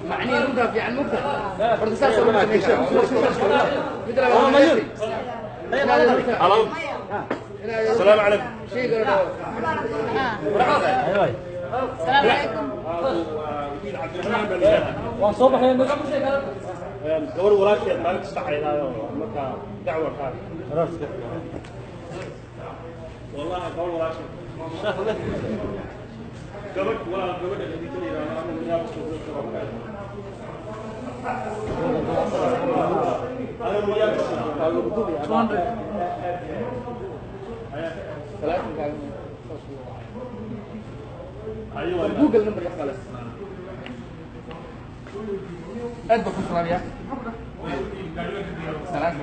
معني نبدا في علمك السلام عليكم. السلام عليكم. وصبح يا قبل ولا شيء ما تستحينا مركا دعوة كان والله قبل ولا شيء قبل ولا اللي تقولي أنا من يابس أنا من يابس أيوة جوجل نمبر خلاص أنت في يا سلام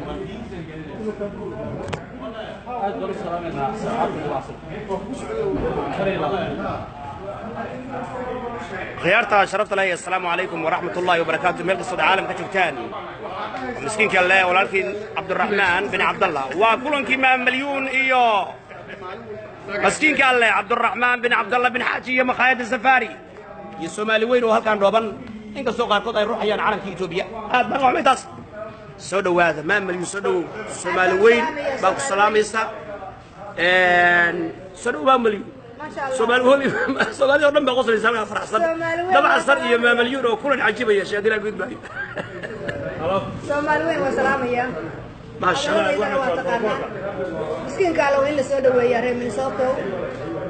خيارتها شرفت لي. السلام عليكم ورحمة الله وبركاته. ملك الصد عالم كتبتان مسكين كلا ولكن عبد الرحمن بن عبد الله وكلن كما مليون إيو مسكين كلا عبد الرحمن بن عبد الله بن حاجي يا مخايد السفاري يسومالي وين وهل كان روبان إنك سوق قد يروح يان عالم كيتوبيا هذا ما عميتاس سودو هذا ما مليون سودو سومالي وين باكو السلام يسا سودو ما مليون سومالي ودن بقى قصر الإنسان فرحصن دبع الصر يا مليون وكلن عجيبة يا شيخ دي لا قد باي سومالي وين وسلام يا ما شاء الله مسكين قالوا إن سودو ويا ريم من صوته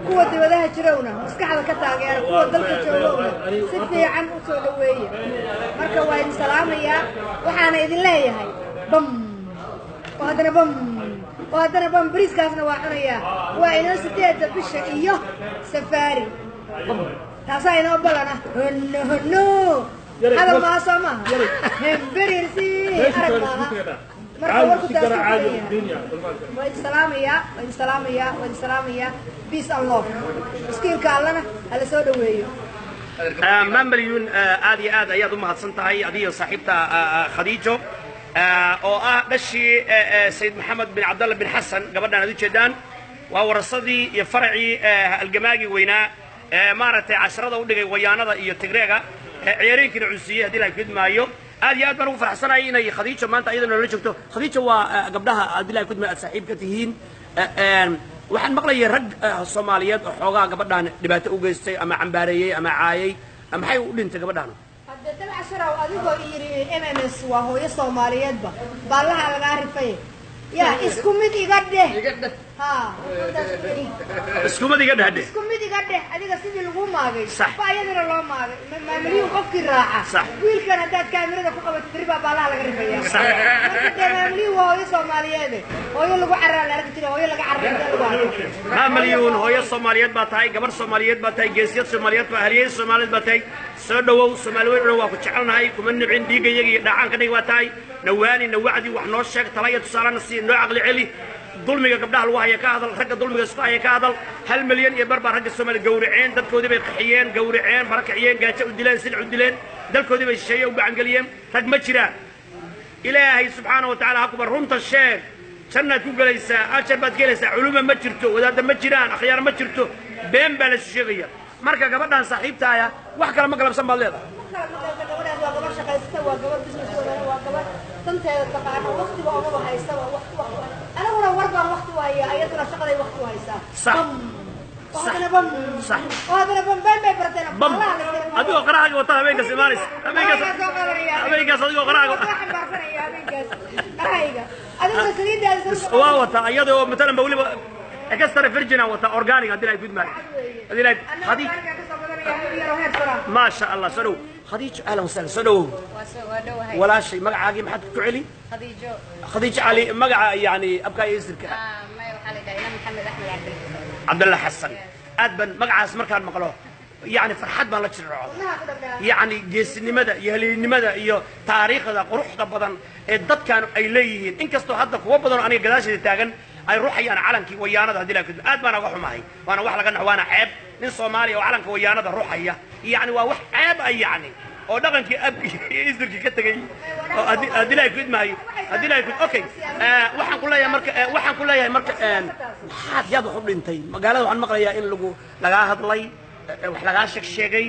kuwa dibadaha jirowna maskaxda ka taageera kuwa dalka joogowna si fiican u soo dhaweeya marka waa idin salaamayaa waxaana idin leeyahay bam waadana bam bariiskaasna waa cunayaa waa inoo 8 bisha iyo safaari taasaa inoo balana honno hadal maa soo maaha hemberirsi arag maaha marka warku taas وين سلامية peace and love مسكين كالنا هلا سو دweeyo ما مليون آدي أياد أمها تصنتهاي أدي صاحبتها خديجة أو دشي سيد محمد بن عبد الله بن حسن قبلنا هذي جدان وورصدي يفرعي الجماعي وينا مارت عشرة ودقي ويانا يتجرجا عيارين كنا عزية هذي لا كد مايو آدي أدبر وفرحسنا هنا خديجة ما أنت أيضا اللي شفته خديجة وقبلها هذي لا كد ما صاحب كتيهين waxaan maqlayay rag Soomaaliyeed oo xoogaa gabadhan dhibaato u geystay ama cambaarayay ama caayay ama maxay u dhintay gabadhan hadda tabca sharaw adigoo yiri MMS waa hooyo Soomaaliyeed baalaha laga rifay ya isku mid iga dheh ha isku mid iga dheh adiga sidii lagu maagay faayadana loo maagay ma milyan qofkii raaca wiilkan hadaad kaamirada ku qabato riba baalaha laga rifaya marka milyan waa hooyo Soomaaliyeed hooyo lagu carraa arag tiro hooyo laga carraa ما مليون هوية الصوماليات باتاي قبل الصوماليات باتاي جنسيات الصوماليات وأهلية الصوماليات باتاي سودو الصوماليين روا كتشعلنا هاي كمان نبعين ديجا يجي دعان كده واتاي نواني نوعدي وحنوش شاك تلاقي تصارنا السين نوع عقل علي ظلمي قبلها الواحد يكاهدل رجع ظلمي قصفا يكاهدل هل مليون يبربر رجع الصومال جورعين دل كودي بيقحيين جورعين بركعين قاتش ودلين سلع ودلين دل كودي بالشيء وبعنقليهم رج مشرا إلهي سبحانه وتعالى أكبر رمت الشيخ سنة تقول ليس أشبه تقول علوم ما جرتو وذا ما جيران أخيار ما جرتو بين بلش الشيء مركا قبلنا صاحبتها يا وحكى لما قلب سما الله صح صح وهذا بم بم أبي أقرأك وطاه أبيك سمارس أبيك صديق أقرأك واو أيضا مثلا بقول أكثر فرجنا وتا أورجانيك هذي لا يفيد معي هذي لا خديج ما شاء الله سلو خديج أهلا وسهلا سلو ولا شيء مقع عاقم حد تعلي خديج علي مقع يعني أبقى يسرك ما يوحى لك محمد أحمد عبد الله حسن أدبن مقع اسمر كان مقلوه يعني فرحات ما لا تشرعه يعني جيس النمذا يهلي النمذا إياه تاريخ ذا قروح بدن الضد كانوا أيليهن إن كستو هذا هو بدن أنا قداش التاجن أي روحي أنا علنك ويانا ذا دلك أد ما أنا وح معي وأنا وح لقنا وأنا عيب من صوماليا وعلنك ويانا ذا روحي يعني وح عيب أي يعني ودقنك أب يزرك كتجي أدلك معي هدي لا يكون اوكي waxaan ku leeyahay marka maxaad yaad wax u dhintay magaalada waxaan maqlayaa in laga hadlay wax laga sheegay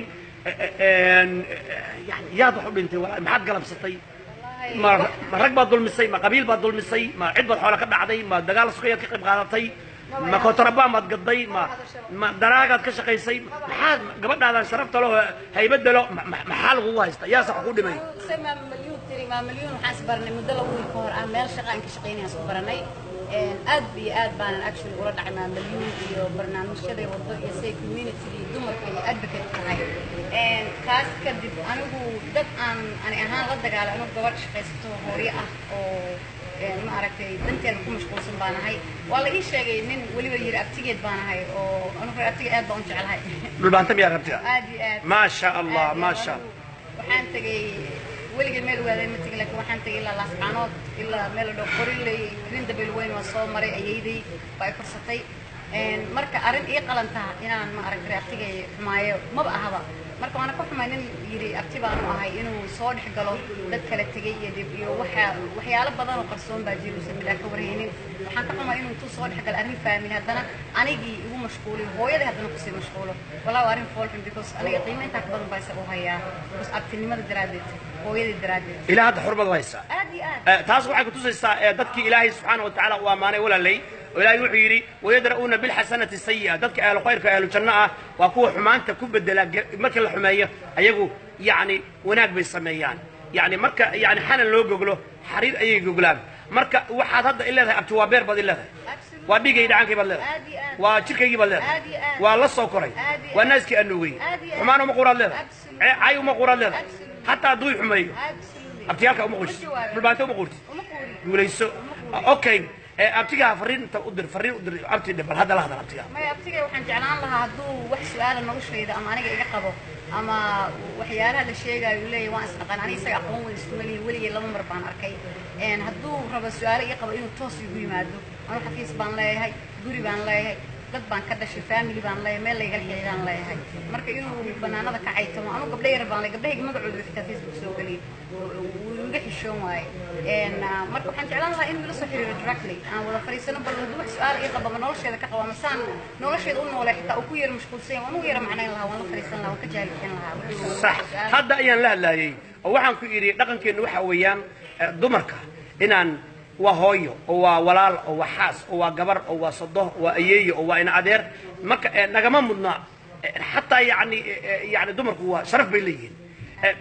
yaad wax u dhintay maxaad galabsatay ma rag baad dulmisay ma qabiil baad dulmisay ma cid baad xoolo ka dhacday ma dagaal suuqeed ka qayb qaadatay ma kontrabaan baad gaday ma daraagaad ka shaqaysay maxaad gabadhaadan sharafta loo haybada loo maxaa lagu haysta yaa sax ku dhimay ما مليون وحاس برنامج مدة لو يكون عمل شقة إنك شقيني هسه برنامج أد بأد بان أكشن ورد عنا مليون يو برنامج كذا يوضع يسوي كوميونيتي دمر كي أدبكت هاي خاص كذب أنا هو دب أنا أهان غدا على أنا جوار شقيسته هورية أو ما أعرف بنتي أنا كم مشغول سنبانا هاي والله إيش شيء من ولي بيجي أبتيجي بانا هاي أو أنا في أبتيجي أد بانش على هاي بالبانتم يا ربتي أدي ما شاء الله ما شاء الله وحان تجي ولقي ميل وهذا متى لك وحن تجي إلى لاسعنات إلى ميل دكتور اللي رند بالوين وصام مري أيدي باي فرصتي مركا أرن إيه قلنتها إن أنا ما أعرف رأيتي معي ما بقى هذا مركا أنا كل ما يري أكتب أنا هاي إنه صار حقله ذكرت تجي يدي وحي على بدن وقرصون باجي وسمي لك ورهينين وحن كل ما إنه تصور حق الأرن فاهمين هذا أنا يجي هو مشغول هو يده هذا نقصي مشغوله ولا أرن فولفين بيكوس أنا يقيمة تكبر بايسبوها يا بس أكتني ما درادت إلى هذا حرب الويسة. تاسو حق توسيسا دتك إلهي سبحانه وتعالى وأمانة ولا لي ولا يعيري ويدرؤون بالحسنة السيئة دتك أهل خير كأهل الجنة وأكو حمان تكب الدلاء مكان الحماية أيجو يعني وناك بالسميان يعني مركا يعني حنا لو جوجلو حرير أي جوجلان مركا واحد هذا إلا ذا أبتوابير بدل ذا وبيجي يدعان كبل وشركة كبل والله الصقري والناس كأنوي حمانه مقورة ذا عيو مقورة ذا حتى ضوي حماية أبتيالك أم قرص بالبانتو أم قرص يقوليسو أوكي أبتيها فرين تقدر فرين قدر أبتي دبل هذا لهذا أبتيها ما أبتيها وحن جعلان لها هدو وح سؤال إنه وش إذا أما أنا جاي أقبله أما وحيالها الشيء قال يقول لي وأنا أنا أنا سأقوم والاستمالي ولي لما مربان أركي إن هدو رب السؤال يقبل إنه توصي يقول ما هدو أنا حفيظ بان لا هاي دوري بان لا هاي dad baan ka dhashay family baan leeyahay meel laga xiriiraan leeyahay marka inuu banaanada ka caytamo anu gabdheer baan leeyahay gabdhaha magacooda xitaa Facebook soo galiyay wuu iga xishoon waay marka waxaan jeclaan lahaa inuu ila soo xiriiro directly aan wada fariisano bal wax su'aal iga qaba nolosheeda ka qaba masaan nolosheeda u noolay xitaa uu ku yar mashquulsan waan u yar macnayn lahaa waan la fariisan lahaa waan ka jaalibin lahaa sax hadda ayaan la hadlaayay oo waxaan ku yiri dhaqankeenu waxa weeyaan dumarka inaan وهايو أو ولال أو حاس أو جبر أو صده أو أيي أو إن عدير مك نجمع مدنا حتى يعني دمر هو شرف بيلين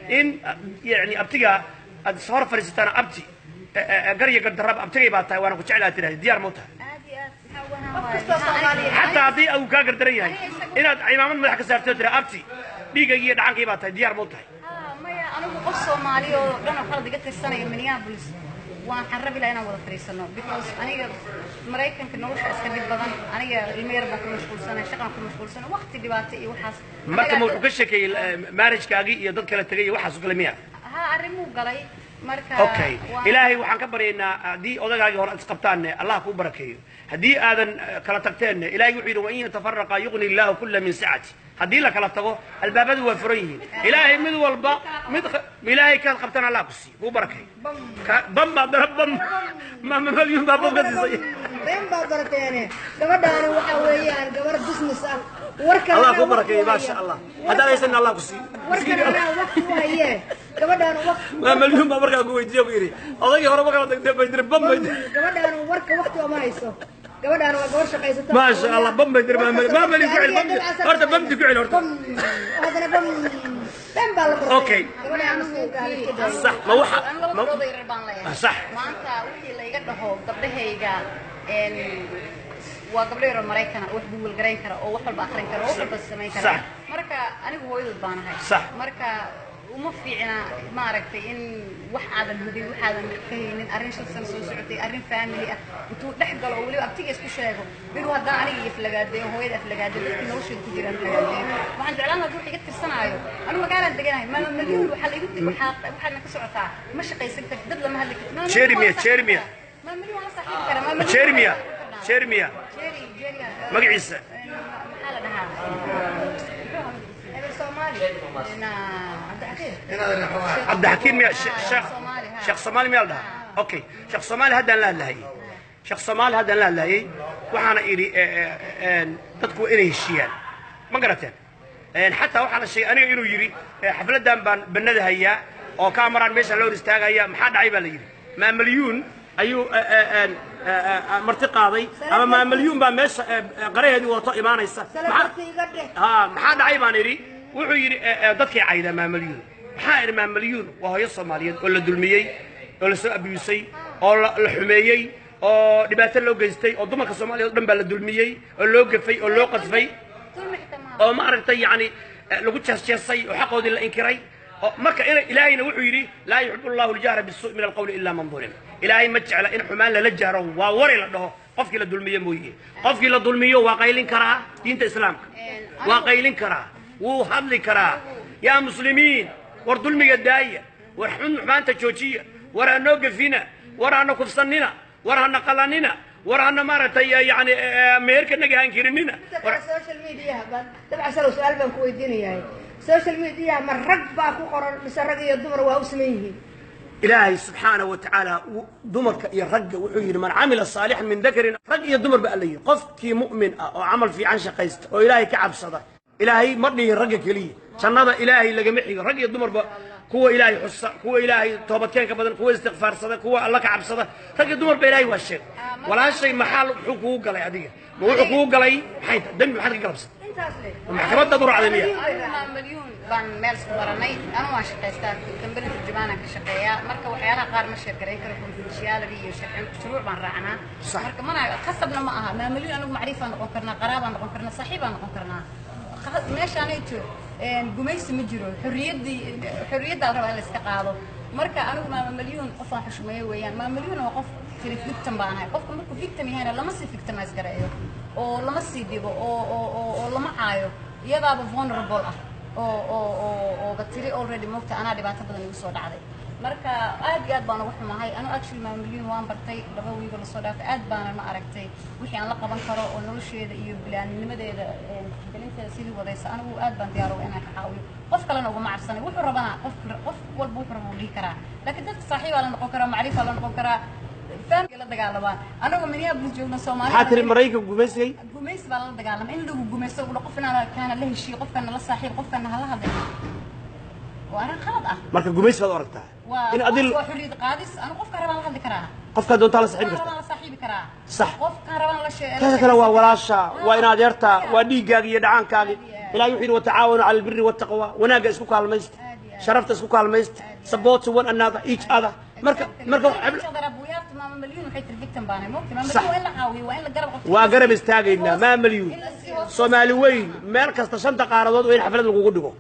إن يعني أبتجا صار فريستانا أبتي قرية قد درب أبتجي بعد وأنا كنت على ترى ديار موتها حتى أبتي أو كاجر دريها إن إمام ملحق سافرت ترى أبتي بيجي يدعان كي بعد ديار موتها ما أنا بقصة مالي وأنا خالد قلت السنة منيابلس وأنا حرب إلى أنا ولا فريسنا because أنا مريكان كنوش أسكبي بدن أنا المير بكون مشغول سنة شغل بكون مشغول سنة وقت دباتي وحاس ما كم وكش كي مارج كاجي يدك كلا تجي وحاس وكلمية ها أرمو قلي مركا أوكي إلهي وحنكبر إن دي أوضاع جوهر أسقطان الله كبركيه هدي آذن كلا تكتين إلهي يعيد وإن تفرق يغني الله كل من سعته هدي لك لا تقو الباب ذو فريه إلهي مذ والبا إلهي كان قبتنا الله كسي هو بركة بم ضرب بم ما مليون باب قدي بم بابرتين قبل أنا وحويان قبل بزنس ورك الله كبركة ما شاء الله هذا ليس إن الله كسي ورك أنا وقت وهي قبل أنا وقت ما مليون باب بركة قوي تجيب غيري الله يهرب قبل بيدرب بم قبل أنا ورك وقت وما يسوى قبل أنا وقور شقيسة ما شاء الله بم بيدرب ما ملي فعل بم هرت بم تفعل هرت هذا بم بالبرتين أوكي قبل أنا سوق صح ما هو صح ما أنت وحي اللي يقدره قبله يجا إن وقبل يرى مريكنا وحبوا الجرين كرا أو وحول بآخرين كرا وحول بس ما يكرا صح مركا أنا هو يد بانه صح مركا وما في أنا ما عرفت إن واحد المدير واحد المكين أرين شو سنة سوسعتي أرين فاميلي وتو لحق الأولي وأبتيجي اسكو شايفه بيرو هذا أنا يفلق قدي وهو يفلق قدي لكن وش التجير أنت قدي وعند جعلنا نروح يقتل السنة أيوه أنا ما قال أنت جاي ما مليون وحلا يقتل وحنا كسرعة مش قيسك تدل لما هذيك شيرميا ما مليون صحيح كلام ما شيرميا مقعيسة عبد الحكيم شيخ صومالي ميال ده اوكي شيخ صومالي هذا لا لهي شيخ صومالي هذا لا لهي waxaana iri dadku inay heshiyaan ma garateen حتى waxaana shay aniga inuu yiri xafladan baan banada hayaa oo kaamaraan meesha loo istaagaya maxaa dhacay baa la yiri ma milyuun ayuu marti qaaday ama ma milyuun baa meesha qaraheedii wato imaanaysa maxaa dhacay baan iri wuxuu yiri dadkii cayda ma milyuun maxaa iri ma milyuun waa hooyo Soomaaliyeed oo la dulmiyay oo la soo abiyusay oo la xumeeyay oo dhibaato loo geystay oo dumarka Soomaaliyeed dhan baa la dulmiyay oo loo gafay oo loo qadfay oo ma aragtay yani lagu jeesjeesay oo xaqoodii la inkiray marka ilaahayna wuxuu yiri laa yuhibbu Allahu al-jahra bis-su'i min al-qawli illa man dhulim ilaahay ma jecla in xumaan la jahro waa wari la dhaho qofkii la dulmiyo mooyee qofkii la dulmiyo waa qaylin karaa diinta islaamka waa qaylin karaa wuu hadli karaa yaa muslimiin war dulmiga daaya war xumaanta joojiya war anoo gafina war ana kufsanina war ana qalanina war ana maartay yani meerka nagaan kirinina social media baan dabca su'aal baan ku weydiinayaa social media ma rag baa ku qoran mise rag iyo dumar waa u sameeyeen ilaahay subhanahu wa ta'ala dumarka iyo ragga wuxuu yiri man amila salihan min dhakarin rag iyo dumar ba alay qofkii mu'min ah oo amal fiican shaqaysta oo ilaahay ka cabsada ilaahay ma dhihin ragga kaliya jannada ilaahay laga mixiyo rag iyo dumar ba kuwa ilaahay xusa kuwa ilaahay toobadkeenka badan kuwa istighfaarsada kuwa alla ka cabsada rag iyo dumar ba ilaahay waa sheeg walaashay maxal wuxuu kugu galay adiga ma wuxuu kugu galay maxay dambi maxad ka galabsan maxkamadda duracdaniya milyuun baan meel isku baranay anu waan shaqaystaa kambanida turjumaana ka shaqeeya marka waxyaalaha qaar ma sheegareyn karo confidentiality iyo shuruuc baan raacnaa marka mana khasabna ma aha milyuun anigu macrifaan noqon karnaa qaraabaan noqon karnaa saaxiibaan noqon karnaa meeshaanayto gumaysi ma jiro xorriyadda la rabaa in la iska qaado marka anigu maama milyuun qof aan xushmeeyo weeyaan maama milyuun waa qof victim baan ahay qofka markuu victim yahayna lama sii victimize gareeyo oo lama sii dhibo oo lama caayo iyadaaba vulnerable ah oo batiri already moogta anaa dhibaato badan igu soo dhacday marka aad iyo aad baan ugu xumahay anu actually maama milyuun waan bartay laba wiigo la soo dhaafay aad baana ma aragtay wixii aan la qaban karo oo nolosheeda iyo bilaannimadeeda gelinteeda sidii wadaysa anigu aad baan diyaar u inaan ka caawiyo qof kalena uguma cabsanay wuxuu rabana qof walba wuxuu rabo dhihi karaa laakiin dadka saaxiibaa la noqon karaa macrifa la noqon karaa family la dagaalamaan anagu Minneapolis joogna Soomaaliya xatir Mareykan gumeysay gumeys baa la dagaalamay in lagu gumeysto qof inaan kaana la heshiyo qofkana la saaxiib qofkana hala hadlay وأنا خلاص marka gumeys baad aragtaa in adil xuriyad qaadis anu qofka rabaan la hadli karaa qofka doonta la saaxiib kartaa la saaxiib karaa sax qofka rabaan la sheegay kala waa walaasha waa in adeerta waa dhiigaaga iyo dhacaankaaga ilaahay wuxuu wa tacaawanu cala albirri wattaqwa wanaaga isku kaalmaysta sharafta isku kaalmaysta support one another each other marka maama milyuun waxay tir victim baanay moogtay maama milyuun in la caawiyo waa in la garab qabto waa garab istaagayna maama milyuun Soomaali weyn meel kasta shanta qaaradood oo in xaflad lagu dhigo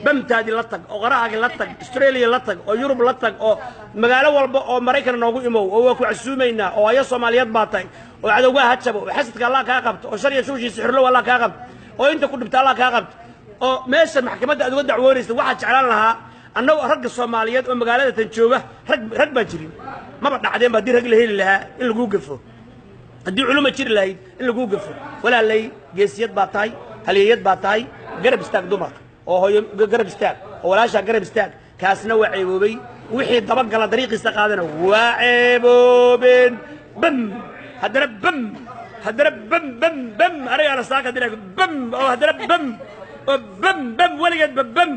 bamtaadi la tag oo qarahaagi la tag Australia la tag oo Yurub la tag oo magaalo walba oo Mareykan noogu imow oo waa ku casuumayna oo ay Soomaaliyeed baatay oo cadawga hajabo oo xasadka Allah ka qabto oo shariya suushi sixirlo Allah ka qabto oo inta ku dhibta Allah ka qabto oo meesha maxkamadda aad uga dacwoonaysa waxa jeclaan lahaa annagu ragga Soomaaliyeed oo magaalada tan jooga rag baa jirin maba dhacdeen ba dirag la heli lahaa in lagu gafo hadii culimo jir lahayd in lagu gafo walaalay geesiyad baa tahay haliyad baa tahay garab istaag dumar oo hooyo garab istaag oo walaasha garab istaag kaasna waa ceeboobay wixii daba gala dariiqiisa qaadana waa ceeboobeen bam hadana bam ariga la saaka dilay bam oo hadana bam waligeed bam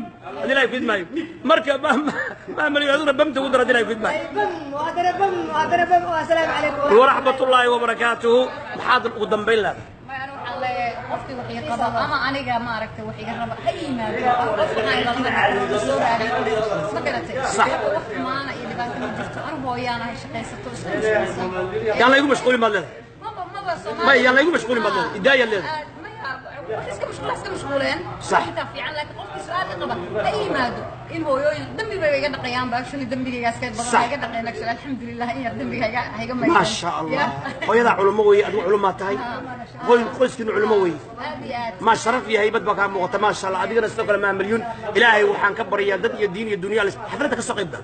dilay ku idmaayo marka ma maliyaaduna bamta u dara dilay ku idmaayo bam assalaamu calaykum wa rahmatullahi wa barakatuh maxaad ugu dambayn lahayd qofkii wixii qaba ama aniga ma aragtay wixii iga raba ha yimaado qofka aan la soo raadin ma garatay sax qofka maana iyo dhibaato ma jirto anigu hooyaan ay shaqaysato isku yaan la igu mashquuli madleed ma yaan la igu mashquuli madleed idaaya leed iska mashquuleen صح fiican laakiin qofkii su'aal qaba ha yimaado in hooyooyin dambi bay iga dhaqayaan baa shani dambigaygaas ka badan iga dhaqeen alxamdulillah in yar dambigayga hayga ma ما شاء الله hooyada culimo way aduu culimo tahay qoyskiina culimo way ما شرف iyo haybad baa ka muuqata ما شاء الله adigana sidoo kale ma milyuun ilaahay waxaan ka bariyaa dad iyo diin iyo dunya xaflada ka soo qayb gal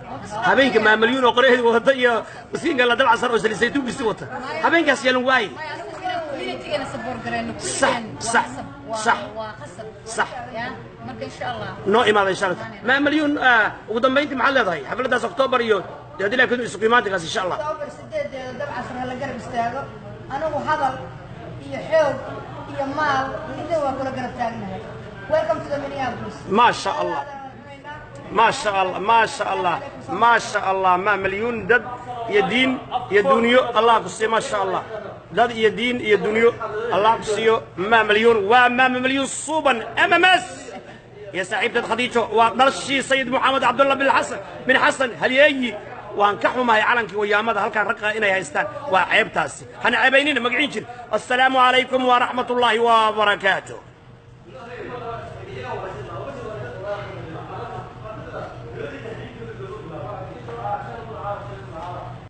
habeenka ma milyuun oo qoreeyay wada iyo wasiinka la dal casar oo salisaytu bisi wata habeenkaas yeelan waay صح صح صح صح إن شاء الله نو إمام إن شاء الله ما مليون وضم بينتي محل هذا حفلة داس أكتوبر يو هذه لكن استقيماتك إن شاء الله أكتوبر سديد دبع عشر هلا قرب استاجو أنا وحضر يحوج يمال إذا وأقول قرب تاجنا Welcome to the Minneapolis ما شاء الله ما شاء الله ما شاء الله ما شاء الله ما مليون دد يدين يدونيو الله قصي ما شاء الله دد يدين يدونيو الله قصيو ما مليون وما مليون صوبا MMS يا سعيد خديجة ودرشي سيد محمد عبد الله بن حسن هل يجي وانكحوا ما يعلنك ويامد هل كان رقا إنا يستان وعيب تاسي هنا عيبينين مقعين السلام عليكم ورحمة الله وبركاته